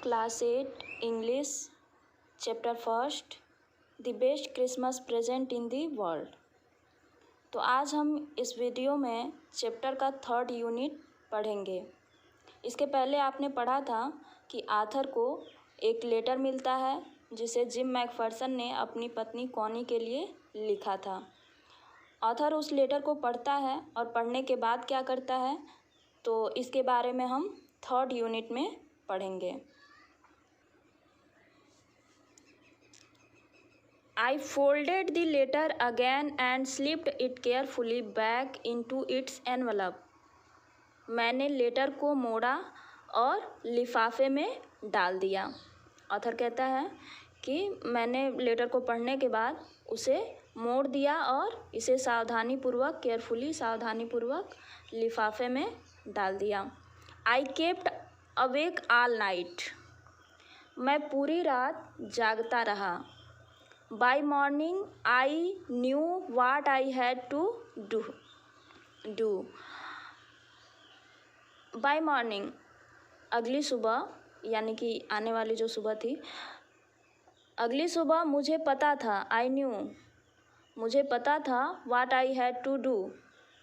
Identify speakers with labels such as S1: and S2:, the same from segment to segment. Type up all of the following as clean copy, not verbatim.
S1: Class 8 English chapter first the best Christmas present in the world. तो आज हम इस वीडियो में चैप्टर का 3rd यूनिट पढ़ेंगे। इसके पहले आपने पढ़ा था कि आर्थर को एक लेटर मिलता है जिसे जिम मैकफर्सन ने अपनी पत्नी कॉनी के लिए लिखा था। आर्थर उस लेटर को पढ़ता है और पढ़ने के बाद क्या करता है, तो इसके बारे में हम 3rd यूनिट में पढ़ेंगे। I folded the letter again and slipped it carefully back into its envelope. मैंने लेटर को मोड़ा और लिफाफे में डाल दिया। ऑथर कहता है कि मैंने लेटर को पढ़ने के बाद उसे मोड़ दिया और इसे सावधानीपूर्वक लिफाफे में डाल दिया। I kept awake all night. मैं पूरी रात जागता रहा। By morning I knew what I had to do. By morning अगली सुबह, यानी कि आने वाली जो सुबह थी, अगली सुबह मुझे पता था, I knew, मुझे पता था what I had to do,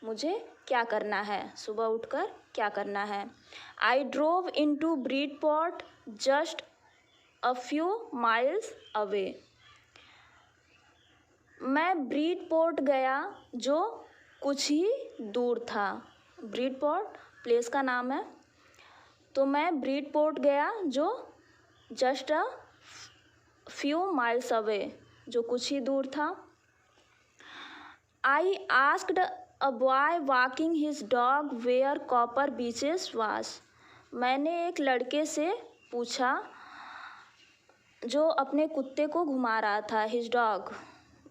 S1: मुझे क्या करना है, सुबह उठकर क्या करना है। I drove into Bridgeport just a few miles away. मैं ब्रीडपोर्ट गया जो कुछ ही दूर था। ब्रीडपोर्ट प्लेस का नाम है। तो मैं ब्रीडपोर्ट गया जो just a few miles away, जो कुछ ही दूर था। I asked a boy walking his dog where Copper Beeches was. मैंने एक लड़के से पूछा जो अपने कुत्ते को घुमा रहा था। His dog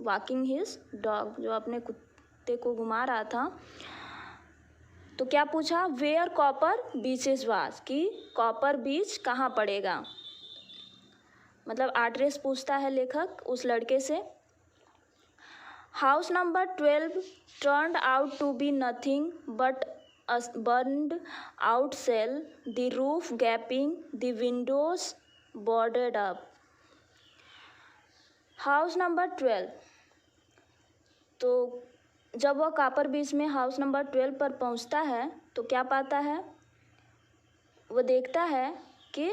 S1: walking his dog, जो अपने कुत्ते को घुमा रहा था। तो क्या पूछा? वेयर कॉपर बीचेस वास, कि कॉपर बीच कहाँ पड़ेगा। मतलब एड्रेस पूछता है लेखक उस लड़के से। House number 12 turned out to be nothing but a burned out shell, the roof gaping, the windows boarded up. House number 12, तो जब वह कॉपर बीच में हाउस नंबर 12 पर पहुंचता है तो क्या पाता है? वो देखता है कि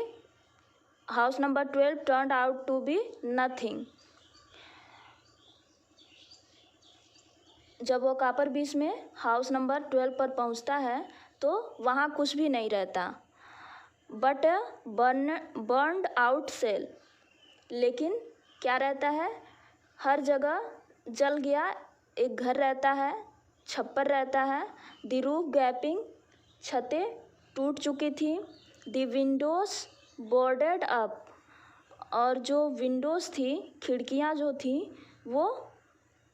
S1: house number 12 turned out to be nothing. जब वो कॉपर बीच में हाउस नंबर 12 पर पहुंचता है तो वहाँ कुछ भी नहीं रहता, बट बर्न्ड आउट सेल, लेकिन क्या रहता है? हर जगह जल गया एक घर रहता है, छप्पर रहता है। द रूफ गैपिंग, छतें टूट चुकी थी। द विंडोज बोर्डेड अप, और जो विंडोज़ थी, खिड़कियां जो थी, वो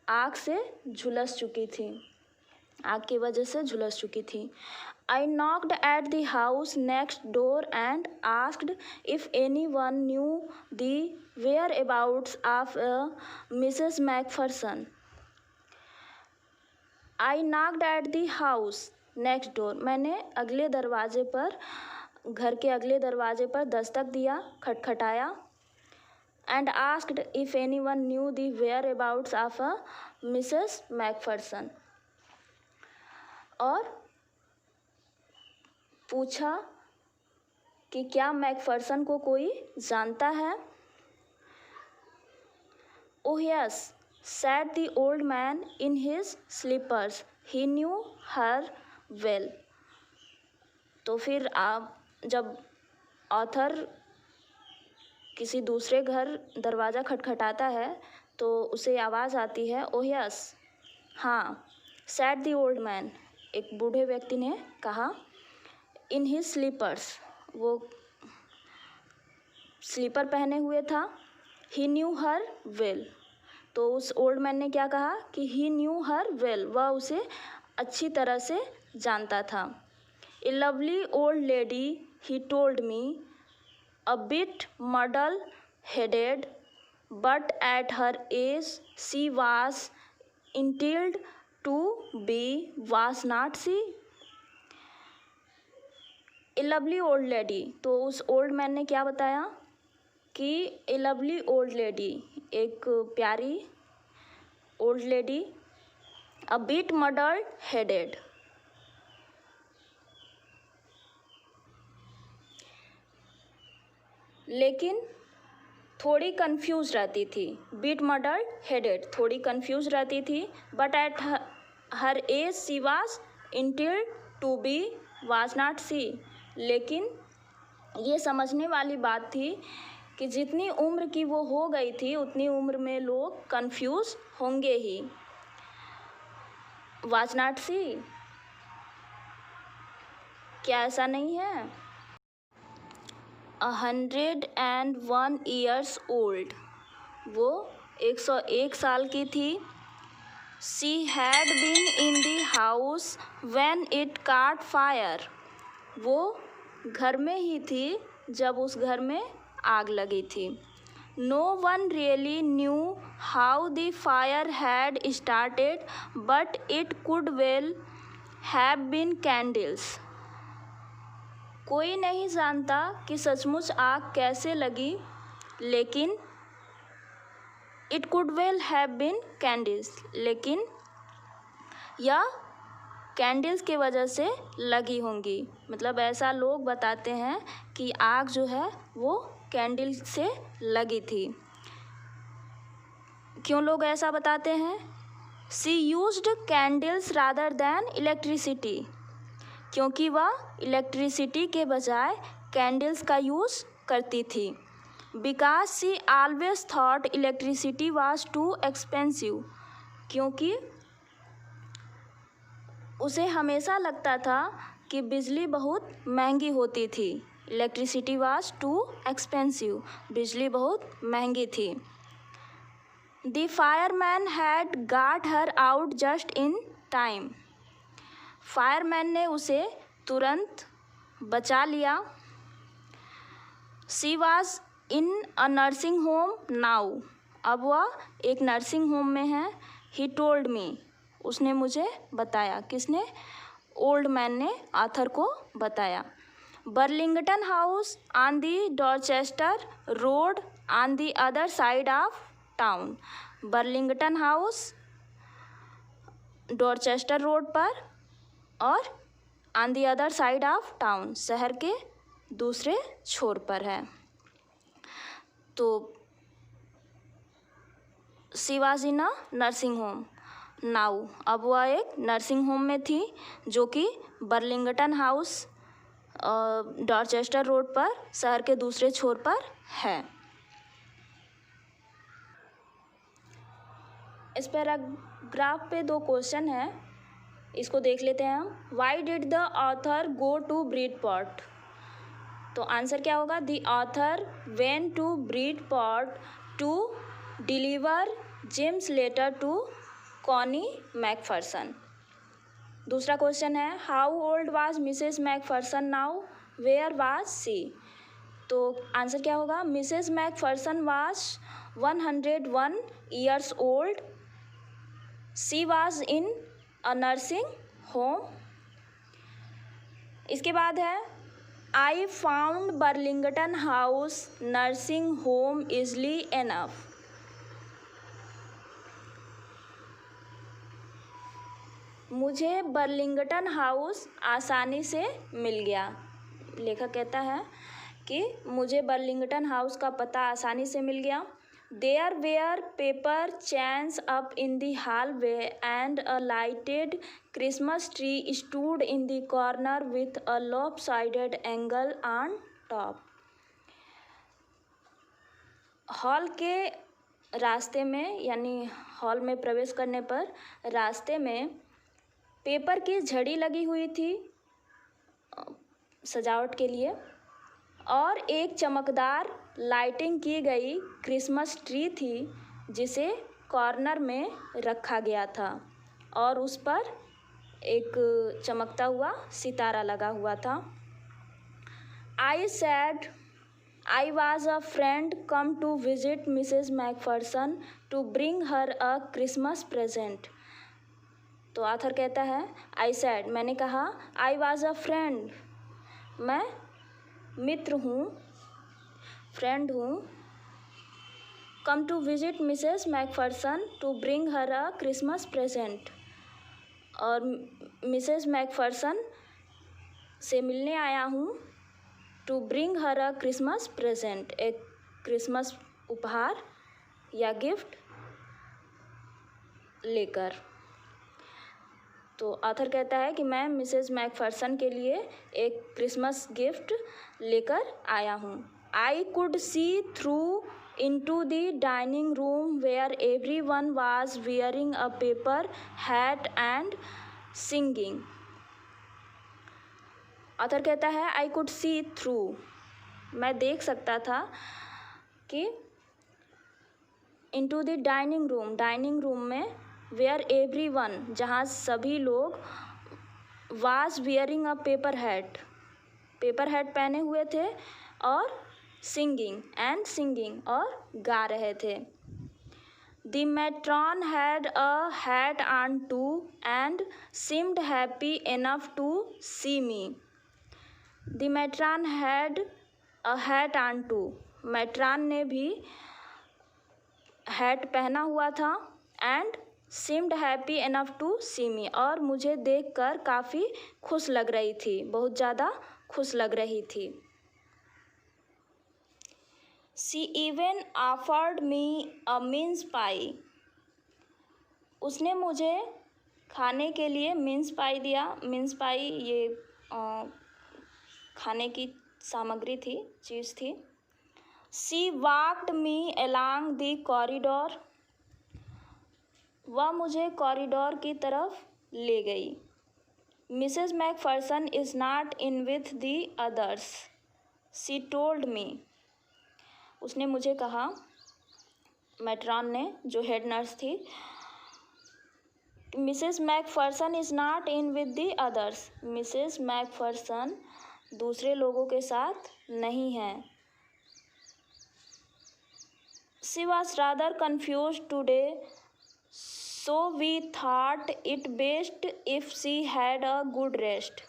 S1: आग से झुलस चुकी थी, आग की वजह से झुलस चुकी थी। I knocked at the house next door and asked if anyone knew the whereabouts of Mrs. Macpherson. I knocked at the house next door. मैंने अगले दरवाजे पर, घर के अगले दरवाजे पर दस्तक दिया, खटखटाया। And asked if anyone knew the whereabouts of Mrs. Macpherson. और पूछा कि क्या मैकफर्सन को कोई जानता है। Oh yes, said the old man in his slippers. He knew her well. तो फिर आप जब ऑथर किसी दूसरे घर दरवाज़ा खटखटाता है तो उसे आवाज़ आती है, ओह यस, हाँ। said the old man, एक बूढ़े व्यक्ति ने कहा। इन हिज स्लीपर्स, वो स्लीपर पहने हुए था। ही न्यू हर वेल, तो उस ओल्ड मैन ने क्या कहा कि ही न्यू हर वेल, वह उसे अच्छी तरह से जानता था। A lovely old lady, he told me, a bit muddle headed, but at her age she was entitled to be, was not she. A lovely old lady, तो उस ओल्ड मैन ने क्या बताया कि ए लवली ओल्ड लेडी, एक प्यारी old lady, a bit muddle headed, लेकिन थोड़ी कंफ्यूज रहती थी। बिट मर्डर्ड हेडेड, थोड़ी कंफ्यूज रहती थी। But at her age she was entitled to be was not she, लेकिन ये समझने वाली बात थी कि जितनी उम्र की वो हो गई थी उतनी उम्र में लोग कंफ्यूज होंगे ही। वाज नॉट सी, क्या ऐसा नहीं है? 101 ईयर्स ओल्ड, वो 101 साल की थी। She had been in the house when it caught fire, वो घर में ही थी जब उस घर में आग लगी थी। No one really knew how the fire had started but it could well have been candles, कोई नहीं जानता कि सचमुच आग कैसे लगी, लेकिन it could well have been candles, लेकिन यह कैंडल्स की वजह से लगी होंगी। मतलब ऐसा लोग बताते हैं कि आग जो है वो कैंडल से लगी थी। क्यों लोग ऐसा बताते हैं? She used candles rather than electricity, क्योंकि वह इलेक्ट्रिसिटी के बजाय कैंडल्स का यूज़ करती थी। Because she always thought electricity was too expensive, क्योंकि उसे हमेशा लगता था कि बिजली बहुत महंगी होती थी। इलेक्ट्रिसिटी वाज टू एक्सपेंसिव, बिजली बहुत महंगी थी। The fireman had got her out just in time, fireman ने उसे तुरंत बचा लिया। She was in a nursing home now, अब वह एक नर्सिंग होम में है। ही टोल्ड मी, उसने मुझे बताया। किसने? ओल्ड मैन ने आर्थर को बताया। Burlington house on the Dorchester road on the other side of town, Burlington house Dorchester road पर और on the other side of town, शहर के दूसरे छोर पर है। तो she was in a nursing home now, अब वह एक नर्सिंग होम में थी जो कि बर्लिंगटन हाउस डॉर्चेस्टर रोड पर, शहर के दूसरे छोर पर है। इस पैराग्राफ पे 2 क्वेश्चन है, इसको देख लेते हैं हम। Why did the author go to Bridport, तो आंसर क्या होगा? The author went to Bridport to deliver James letter to Connie Macpherson. दूसरा क्वेश्चन है, how old was Mrs Macpherson now, where was she, तो आंसर क्या होगा? Mrs Macpherson was 101 years old, she was in a nursing home. इसके बाद है, I found Burlington House nursing home easily enough, मुझे Burlington House आसानी से मिल गया। लेखक कहता है कि मुझे बर्लिंगटन हाउस का पता आसानी से मिल गया। There were paper chains up in the hallway and a lighted Christmas tree stood in the corner with a lopsided angel on top, hall के रास्ते में, यानी हॉल में प्रवेश करने पर रास्ते में पेपर की झड़ी लगी हुई थी सजावट के लिए, और एक चमकदार लाइटिंग की गई क्रिसमस ट्री थी जिसे कॉर्नर में रखा गया था और उस पर एक चमकता हुआ सितारा लगा हुआ था। I said I was a friend come to visit Mrs McPherson to bring her a Christmas present, तो आथर कहता है आई सैड, मैंने कहा, आई वॉज अ फ्रेंड, मैं मित्र हूँ, फ्रेंड हूँ। Come to visit Mrs McPherson to bring her a Christmas present. और Mrs McPherson से मिलने आया हूँ। To bring her a Christmas present, एक क्रिसमस उपहार या गिफ्ट लेकर। तो ऑथर कहता है कि मैं मिसेस मैकफर्सन के लिए एक क्रिसमस गिफ्ट लेकर आया हूँ। I could see through into the dining room where everyone was wearing a paper hat and singing. Author कहता है I could see through, मैं देख सकता था कि into the dining room, dining room में where everyone, जहाँ सभी लोग was wearing a paper hat, paper hat पहने हुए थे और सिंगिंग और गा रहे थे। The matron had a hat on too and seemed happy enough to see me. The matron had a hat on too. Matron ने भी हैट पहना हुआ था and seemed happy enough to see me, और मुझे देखकर काफ़ी खुश लग रही थी, बहुत ज़्यादा खुश लग रही थी। She even offered me a mince pie. उसने मुझे खाने के लिए मिन्स पाई दिया। मिन्स पाई ये खाने की सामग्री थी, चीज़ थी। She walked me along the corridor. वह मुझे कॉरिडोर की तरफ ले गई। Mrs. Macpherson is not in with the others. She told me. उसने मुझे कहा, मैट्रॉन ने, जो हेड नर्स थी, Mrs McPherson is not in with the others. Mrs McPherson दूसरे लोगों के साथ नहीं हैं। She was rather confused today, so we thought it best if she had a good rest.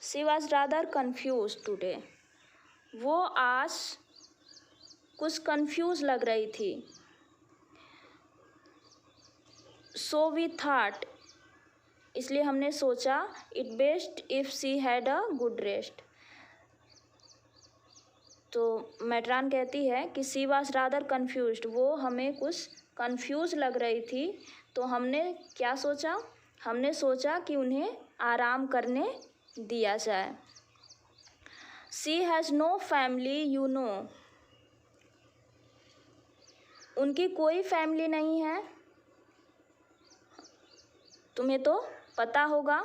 S1: She was rather confused today, वो आज कुछ confuse लग रही थी। सो वी थॉट, इसलिए हमने सोचा, it best if she had a good rest. तो मैट्रॉन कहती है कि शी वॉज रादर कन्फ्यूज्ड, वो हमें कुछ कंफ्यूज लग रही थी, तो हमने क्या सोचा, हमने सोचा कि उन्हें आराम करने दिया जाए। She has no family you know, उनकी कोई फैमिली नहीं है, तुम्हें तो पता होगा।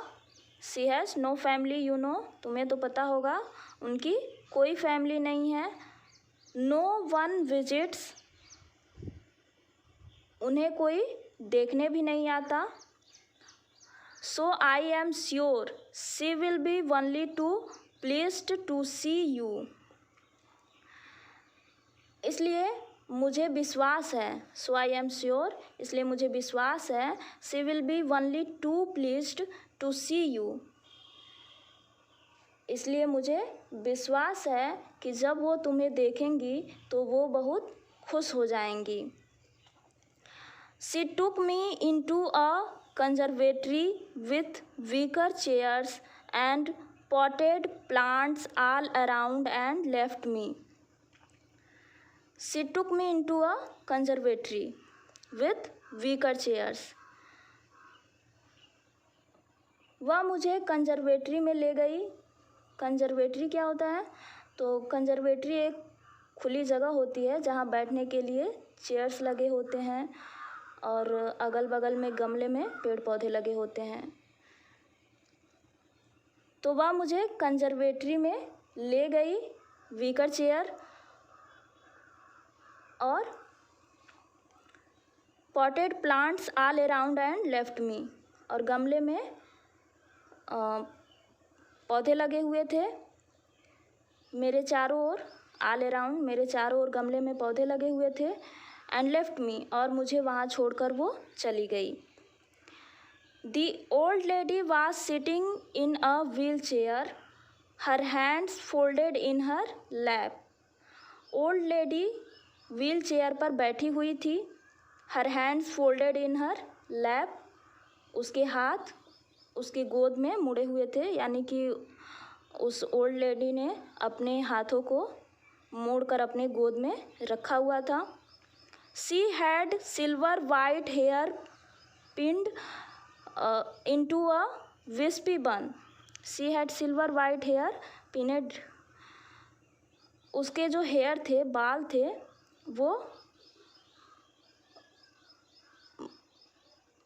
S1: She has no family you know, तुम्हें तो पता होगा, उनकी कोई फैमिली नहीं है। नो वन विजिट्स, उन्हें कोई देखने भी नहीं आता। So I am sure she will be only too pleased to see you, इसलिए मुझे विश्वास है। सो आई एम श्योर, इसलिए मुझे विश्वास है। She will be only too pleased to see you, इसलिए मुझे विश्वास है कि जब वो तुम्हें देखेंगी तो वो बहुत खुश हो जाएंगी। She took me into a conservatory with weaker chairs and potted plants all around and left me. She took me into a conservatory with weaker chairs. वह मुझे कंजर्वेटरी में ले गई। कंजर्वेटरी क्या होता है? तो कंजर्वेटरी एक खुली जगह होती है जहाँ बैठने के लिए चेयर्स लगे होते हैं और अगल बगल में गमले में पेड़ पौधे लगे होते हैं। तो वह मुझे कंजर्वेटरी में ले गई, वीकर चेयर और potted plants all around and left me, और गमले में पौधे लगे हुए थे मेरे चारों ओर, ऑल अराउंड, मेरे चारों ओर गमले में पौधे लगे हुए थे, एंड लेफ्ट मी, और मुझे वहाँ छोड़कर वो चली गई। The old lady was sitting in a wheel chair, her hands folded in her lap. Old lady wheel chair पर बैठी हुई थी. हर हैंड्स फोल्डेड इन हर लैप. उसके हाथ उसकी गोद में मुड़े हुए थे, यानी कि उस ओल्ड लेडी ने अपने हाथों को मोड़कर अपने गोद में रखा हुआ था. She had silver white hair pinned into a wispy bun. She had silver white hair pinned. उसके जो हेयर थे, बाल थे, वो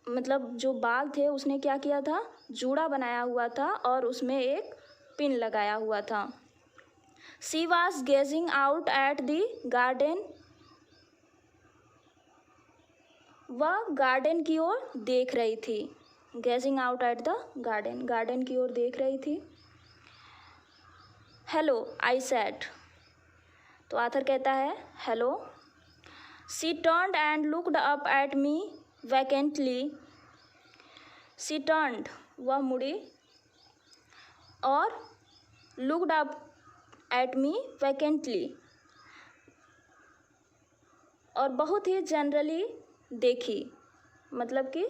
S1: मतलब जो बाल थे उसने क्या किया था, जूड़ा बनाया हुआ था और उसमें एक पिन लगाया हुआ था. She was gazing out at the garden. वह गार्डन की ओर देख रही थी. Gazing out at the garden, garden की ओर देख रही थी. Hello I said. तो आथर कहता है hello. She turned and looked up at me vacantly. She turned, वह मुड़ी, और looked up at me vacantly, और बहुत ही जनरली देखी, मतलब कि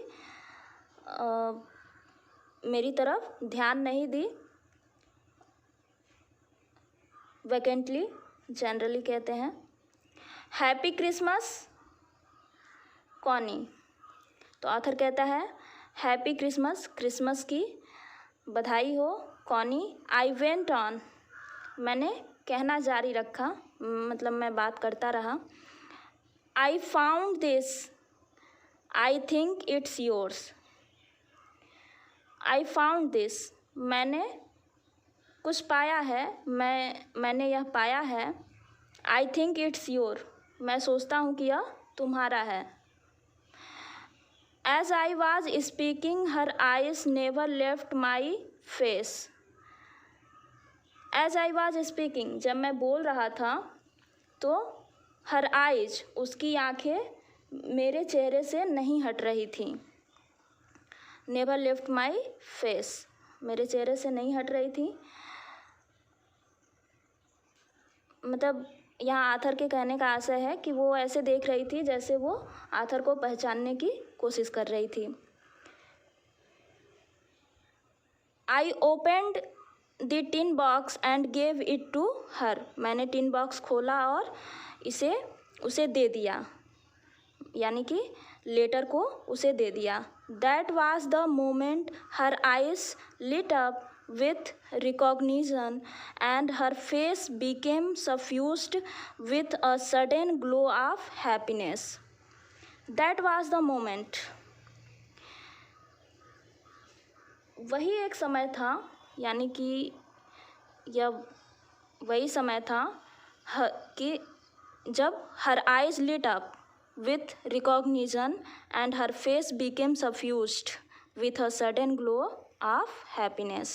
S1: मेरी तरफ ध्यान नहीं दी. वैकेंटली जनरली कहते हैं. Happy Christmas Connie. तो ऑथर कहता है हैप्पी क्रिसमस, क्रिसमस की बधाई हो कॉनी. आई वेंट ऑन, मैंने कहना जारी रखा, मतलब मैं बात करता रहा. I found this, I think it's yours. I found this, मैंने कुछ पाया है, मैंने यह पाया है. आई थिंक इट्स योर, मैं सोचता हूँ कि यह तुम्हारा है. As I was speaking her eyes never left my face. As I was speaking, जब मैं बोल रहा था तो हर आइज, उसकी आंखें मेरे चेहरे से नहीं हट रही थी. नेवर लेफ्ट माई फेस, मेरे चेहरे से नहीं हट रही थी. मतलब यहाँ आथर के कहने का आशय है कि वो ऐसे देख रही थी जैसे वो आथर को पहचानने की कोशिश कर रही थी. I opened the tin box and gave it to her. मैंने टिन बॉक्स खोला और उसे दे दिया, यानी कि लेटर को उसे दे दिया. That was the moment her eyes lit up with recognition and her face became suffused with a sudden glow of happiness. That was the moment. वही एक समय था, यानी कि यह वही समय था कि जब her eyes lit up with recognition and her face became suffused with a sudden glow of happiness.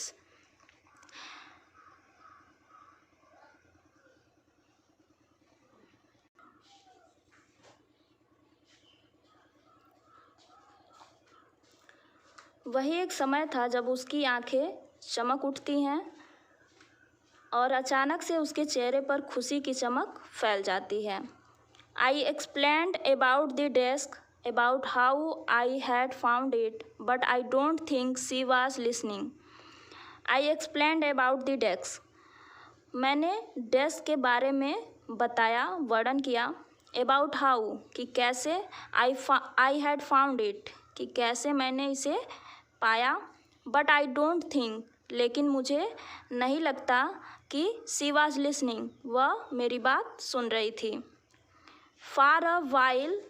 S1: वही एक समय था जब उसकी आंखें चमक उठती हैं और अचानक से उसके चेहरे पर खुशी की चमक फैल जाती है. I explained about the desk, about how I had found it, but I don't think she was listening. I explained about the desk, मैंने डेस्क के बारे में बताया, वर्णन किया. अबाउट हाउ, कि कैसे. आई हैड फाउंड इट, कि कैसे मैंने इसे पाया. बट आई डोंट थिंक, लेकिन मुझे नहीं लगता कि शी वॉज लिसनिंग, वह मेरी बात सुन रही थी. For a while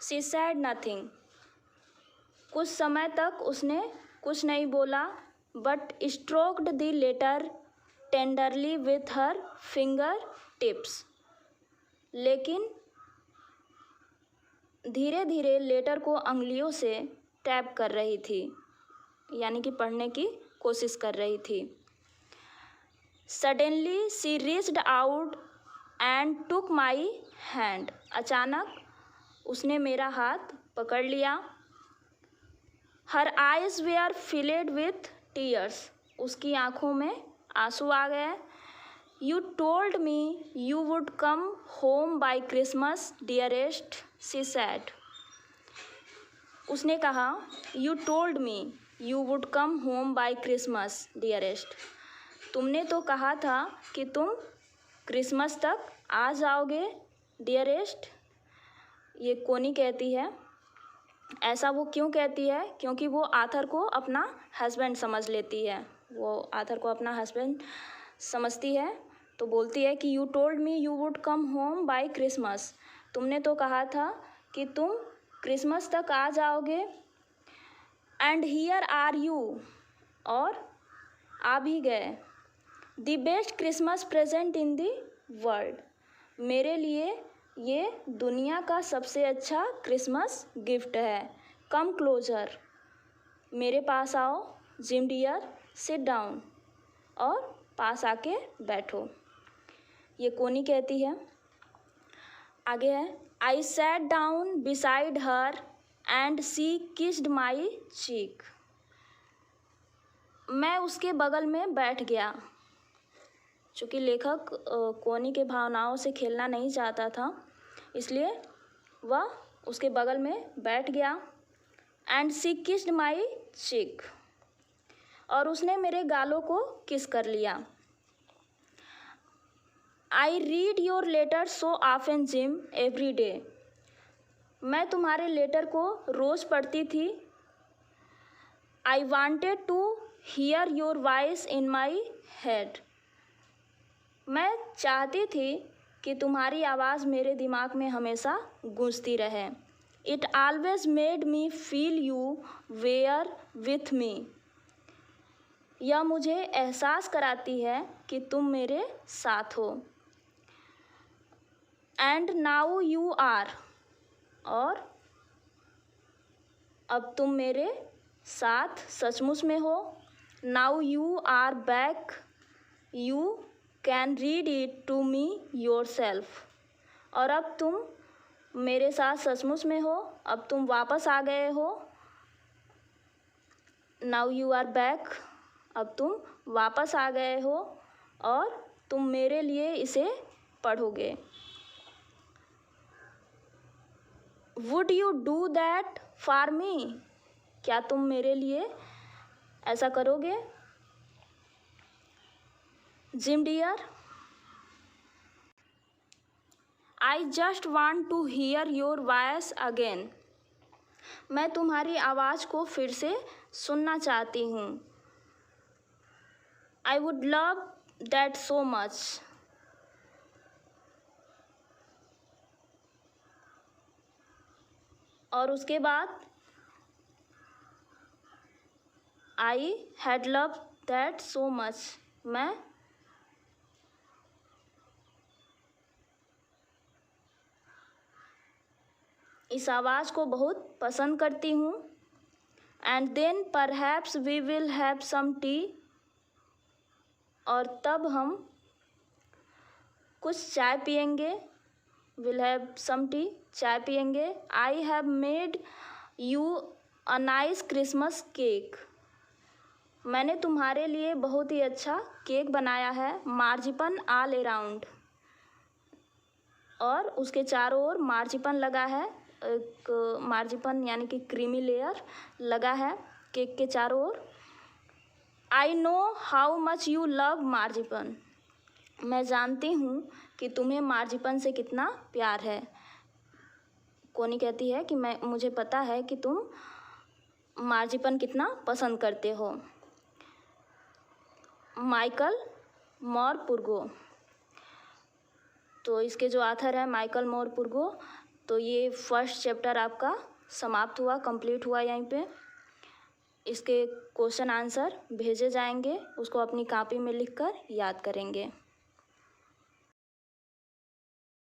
S1: she said nothing, कुछ समय तक उसने कुछ नहीं बोला. But stroked the letter tenderly with her fingertips, लेकिन धीरे धीरे लेटर को अंगुलियों से टैप कर रही थी, यानी कि पढ़ने की कोशिश कर रही थी. Suddenly she reached out and took my hand, अचानक उसने मेरा हाथ पकड़ लिया. Her eyes were filled with tears, उसकी आंखों में आंसू आ गए। You told me you would come home by Christmas dearest, she said. उसने कहा you told me you would come home by Christmas dearest. तुमने तो कहा था कि तुम क्रिसमस तक आ जाओगे डियरेस्ट। ये कोनी कहती है। ऐसा वो क्यों कहती है? क्योंकि वो आर्थर को अपना हस्बैंड समझ लेती है। वो आर्थर को अपना हस्बैंड समझती है, तो बोलती है कि you told me you would come home by Christmas. तुमने तो कहा था कि तुम क्रिसमस तक आ जाओगे। एंड हियर आर यू, और आ भी गए। The best Christmas present in the world, मेरे लिए ये दुनिया का सबसे अच्छा क्रिसमस गिफ्ट है। कम क्लोजर, मेरे पास आओ। जिम डियर, सिट डाउन, और पास आके बैठो। ये कोनी कहती है। आगे है, I sat down beside her and she kissed my cheek. मैं उसके बगल में बैठ गया। चूँकि लेखक कोनी के भावनाओं से खेलना नहीं चाहता था, इसलिए वह उसके बगल में बैठ गया। And she kissed my cheek, और उसने मेरे गालों को किस कर लिया। I read your letter so often Jim every day, मैं तुम्हारे लेटर को रोज़ पढ़ती थी। I wanted to hear your voice in my head, मैं चाहती थी कि तुम्हारी आवाज़ मेरे दिमाग में हमेशा गूंजती रहे। It always made me feel you were with me, यह मुझे एहसास कराती है कि तुम मेरे साथ हो। एंड नाउ यू आर, और अब तुम मेरे साथ सचमुच में हो। Now you are back, you can read it to me yourself, और अब तुम मेरे साथ सचमुच में हो, अब तुम वापस आ गए हो। नाउ यू आर बैक, अब तुम वापस आ गए हो और तुम मेरे लिए इसे पढ़ोगे। Would you do that for me, क्या तुम मेरे लिए ऐसा करोगे? Jim dear, I just want to hear your voice again, मैं तुम्हारी आवाज़ को फिर से सुनना चाहती हूँ। I would love that so much, और उसके बाद I had love that so much, मैं इस आवाज़ को बहुत पसंद करती हूँ। And then perhaps we will have some tea, और तब हम कुछ चाय पियेंगे। विल हैव सम टी, चाय पियेंगे। I have made you a nice Christmas cake, मैंने तुम्हारे लिए बहुत ही अच्छा केक बनाया है। मार्जिपन ऑल अराउंड, और उसके चारों ओर मार्जिपन लगा है। एक मार्जिपन यानी कि क्रीमी लेयर लगा है केक के चारों ओर। I know how much you love marzipan, मैं जानती हूँ कि तुम्हें मार्जिपन से कितना प्यार है। कोनी कहती है कि मुझे पता है कि तुम मार्जिपन कितना पसंद करते हो। माइकल मोरपुर्गो, तो इसके जो ऑथर है माइकल मोरपुर्गो। तो ये फर्स्ट चैप्टर आपका समाप्त हुआ, कंप्लीट हुआ। यहीं पे इसके क्वेश्चन आंसर भेजे जाएंगे, उसको अपनी कॉपी में लिखकर याद करेंगे।